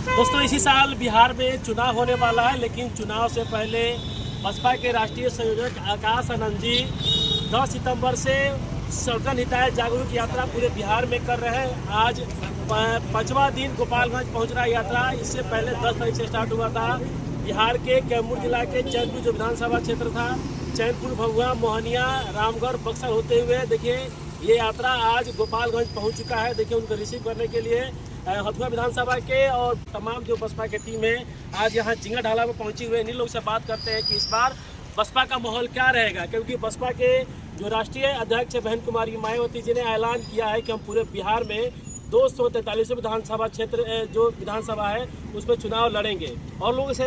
दोस्तों, इसी साल बिहार में चुनाव होने वाला है, लेकिन चुनाव से पहले बसपा के राष्ट्रीय संयोजक आकाश आनंद जी 10 सितंबर से सर्वजन हिताय जागरूक यात्रा पूरे बिहार में कर रहे हैं। आज 5वां दिन गोपालगंज पहुंच रहा है यात्रा। इससे पहले 10 तारीख से स्टार्ट हुआ था। बिहार के कैमूर जिला के चैनपुर जो विधानसभा क्षेत्र था, चैनपुर, भभुआ, मोहनिया, रामगढ़, बक्सर होते हुए देखिए ये यात्रा आज गोपालगंज पहुंच चुका है। देखिए उनको रिसीव करने के लिए हथुआ विधानसभा के और तमाम जो बसपा के टीम है आज यहाँ जिंगा ढाला में पहुंची हुए। इन लोग से बात करते हैं कि इस बार बसपा का माहौल क्या रहेगा, क्योंकि बसपा के जो राष्ट्रीय अध्यक्ष बहन कुमारी मायावती जी ने ऐलान किया है कि हम पूरे बिहार में 243 विधानसभा क्षेत्र जो विधानसभा है उसमें चुनाव लड़ेंगे और लोगों से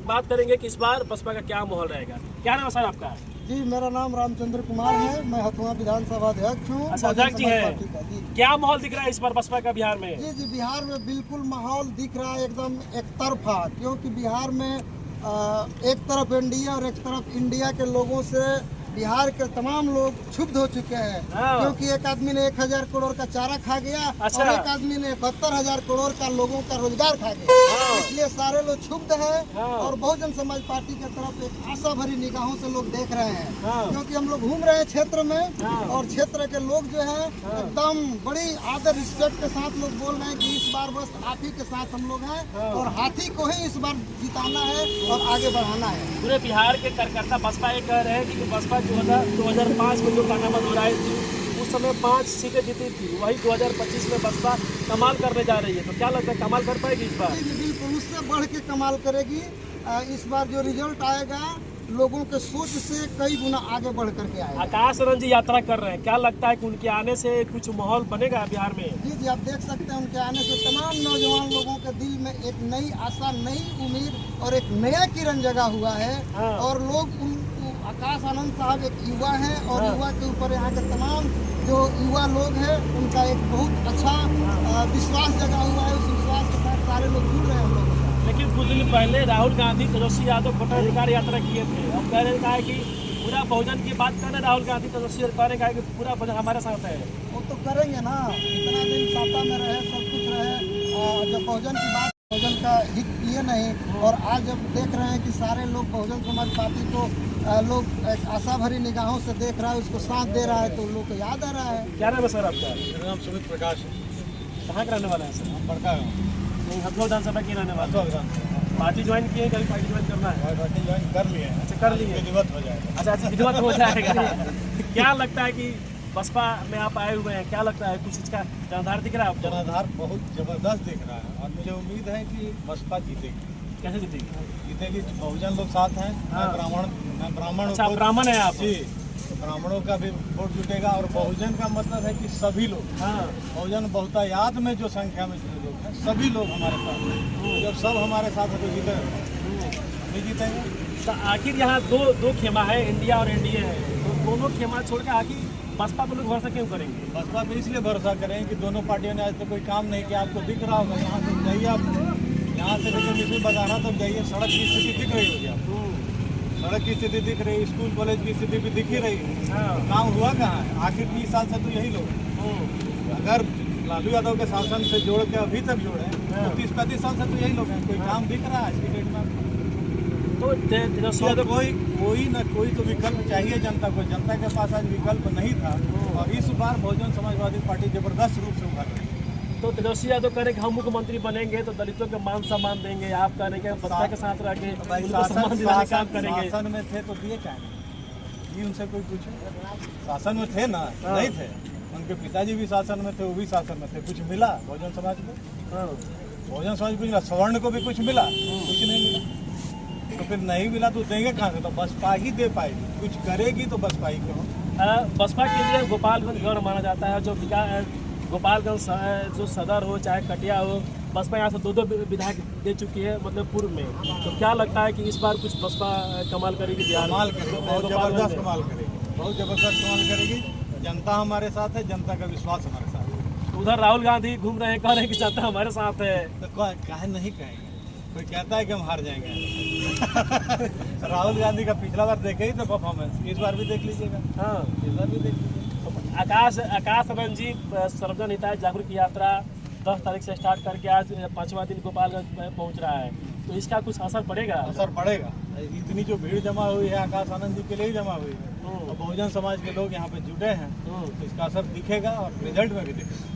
बात करेंगे कि इस बार बसपा का क्या माहौल रहेगा। क्या नाम है सर आपका? जी, मेरा नाम रामचंद्र कुमार है। मैं हथुआ विधानसभा अध्यक्ष हूँ। अध्यक्ष जी है। क्या माहौल दिख रहा है इस बार बसपा का बिहार में? जी, बिहार में बिल्कुल माहौल दिख रहा है एकदम एक तरफा, क्योंकि बिहार में एक तरफ एनडीए और एक तरफ इंडिया के लोगों से बिहार के तमाम लोग क्षुब्ध हो चुके हैं। क्योंकि एक आदमी ने 1000 करोड़ का चारा खा गया और एक आदमी ने 72,000 करोड़ का लोगों का रोजगार खा गया। इसलिए सारे लोग क्षुब्ध हैं और बहुजन समाज पार्टी की तरफ एक आशा भरी निगाहों से लोग देख रहे हैं। क्योंकि हम लोग घूम रहे हैं क्षेत्र में और क्षेत्र के लोग जो है एकदम बड़ी आदर रिस्पेक्ट के साथ लोग बोल रहे हैं कि इस बार बस आप ही के साथ हम लोग हैं और हाथी को ही इस बार जिताना है और आगे बढ़ाना है। पूरे बिहार के कार्यकर्ता बसपा ये कह रहे हैं कि बसपा 2005 में जो कानामत हो रहा है उस समय 5 सीटें जीती थी, वही 2025 में बसपा कमाल करने जा रही है। तो क्या लगता है कमाल कर पाएगी इस बार? बिल्कुल, उससे बढ़ के कमाल करेगी। इस बार जो रिजल्ट आएगा लोगों के सोच से कई गुना आगे बढ़ करके आएगा। आकाश आनंद जी यात्रा कर रहे हैं, क्या लगता है कि उनके आने से कुछ माहौल बनेगा बिहार में? जी, आप देख सकते हैं उनके आने से तमाम नौजवान लोगों के दिल में एक नई आशा, नई उम्मीद और एक नया किरण जगा हुआ है। और लोग आकाश आनंद साहब एक युवा हैं और युवा के ऊपर यहाँ के तमाम जो युवा लोग हैं उनका एक बहुत अच्छा विश्वास जगा हुआ है। उस विश्वास के साथ सारे लोग जुड़ रहे हैं हम लोग। लेकिन कुछ दिन पहले राहुल गांधी, तेजस्वी यादव भट्टाधिकार यात्रा किए थे। अब कह रहे है कि पूरा बहुजन की बात कर रहे राहुल गांधी, तेजस्वी कह रहे कि पूरा बहुजन हमारे साथ है। वो तो करेंगे ना, इतना दिन सत्ता में रहे, सब कुछ रहे, जब बहुजन की बात, बहुजन का हित किए नहीं। और आज जब देख रहे हैं कि सारे लोग बहुजन समाज पार्टी को लोग एक आशा भरी निगाहों से देख रहा है, उसको साथ दे रहा है, तो लोग को याद आ रहा है। क्या नाम है सर आपका? मेरा नाम सुमित प्रकाश है। कहाँ का रहने वाला है सर? हम बड़का हथुआ विधानसभा के रहने वाला। पार्टी ज्वाइन किए, कभी पार्टी ज्वाइन करना है? पार्टी ज्वाइन कर लिए हैं। अच्छा, कर लिए, विधिवत हो जाएगा। अच्छा, विधिवत हो जाएगा। क्या लगता है कि बसपा में आप आए हुए हैं, क्या लगता है कुछ इसका जनाधार दिख रहा है आपको? जनाधार बहुत जबरदस्त दिख रहा है और मुझे उम्मीद है कि बसपा जीतेगी। कैसे जीतेगी? जीतेगी, बहुजन लोग साथ हैं। मैं ब्राह्मण। अच्छा, ब्राह्मण है आप? जी, ब्राह्मणों का भी वोट जुटेगा और बहुजन का मतलब है कि सभी लोग। बहुजन बहुतायात में जो संख्या में जो लोग हैं सभी लोग हमारे साथ हैं। जब सब हमारे साथ है तो जीतेंगे, नहीं जीतेंगे। तो आखिर यहाँ दो खेमा है, इंडिया और एनडीए है, तो दोनों खेमा छोड़ के आखिर बसपा पर लोग भरोसा क्यों करेंगे? बसपा पे इसलिए भरोसा करें कि दोनों पार्टियों ने आज तक कोई काम नहीं किया। आपको दिख रहा होगा, यहाँ से जाइए आप, यहाँ से लेकर मिशन बजाना तक जाइए, सड़क की स्थिति दिख रही होगी आपको। सड़क की स्थिति दिख रही है, स्कूल कॉलेज की स्थिति भी दिख ही रही है। काम हुआ कहाँ है? आखिर 30 साल से तो यही लोग। अगर लालू यादव के शासन से जोड़ के अभी तक जोड़े तो 30-35 साल से तो यही लोग हैं। कोई काम दिख रहा है आज की डेट में? तो कोई न कोई तो विकल्प चाहिए जनता को। जनता के पास आज विकल्प नहीं था और इस बार बहुजन समाजवादी पार्टी जबरदस्त रूप से उभर रही है। तो तेजस्वी यादव कह रहे कि हम मुख्यमंत्री बनेंगे तो दलितों के मान सम्मान देंगे, आप कह रहे हैं बसपा के साथ रह के काम करेंगे। शासन में थे तो दिए क्या नहीं? ये उनसे कोई पूछे? शासन में थे ना? नहीं थे। उनके पिताजी भी शासन में थे, वो भी शासन में थे। कुछ मिला बहुजन समाज को? बहुजन समाज को मिला, सवर्ण को भी कुछ मिला? कुछ नहीं मिला। तो फिर नहीं मिला तो देंगे कहाँ से? तो बसपा ही दे पाएगी। कुछ करेगी तो बसपा ही करो। बसपा के लिए गोपालगंज गढ़ माना जाता है। जो गोपालगंज जो सदर हो चाहे कटिया हो, बसपा यहाँ से 2 विधायक दे चुकी है, मतलब पूर्व में। तो क्या लगता है कि इस बार कुछ बसपा कमाल करेगी बिहार? कमाल करेगी, बहुत जबरदस्त कमाल करेगी, बहुत जबरदस्त कमाल करेगी। जनता हमारे साथ है, जनता का विश्वास हमारे साथ है। उधर राहुल गांधी घूम रहे हैं, कह रहे हैं कि जनता हमारे साथ है। तो काहे नहीं कहेंगे? कोई कहता है कि हम हार जाएंगे? राहुल गांधी का पिछला बार देखे ही तो परफॉर्मेंस, इस बार भी देख लीजिएगा। इस बार भी देख लीजिएगा। आकाश आनंद जी सर्वजन हिताय जागरूक यात्रा 10 तारीख से स्टार्ट करके आज 5वां दिन गोपालगंज में पहुंच रहा है, तो इसका कुछ असर पड़ेगा? असर पड़ेगा। इतनी जो भीड़ जमा हुई है आकाश आनंद जी के लिए ही जमा हुई है, और बहुजन समाज के लोग यहाँ पे जुटे हैं, तो इसका असर दिखेगा और रिजल्ट में भी दिखेगा।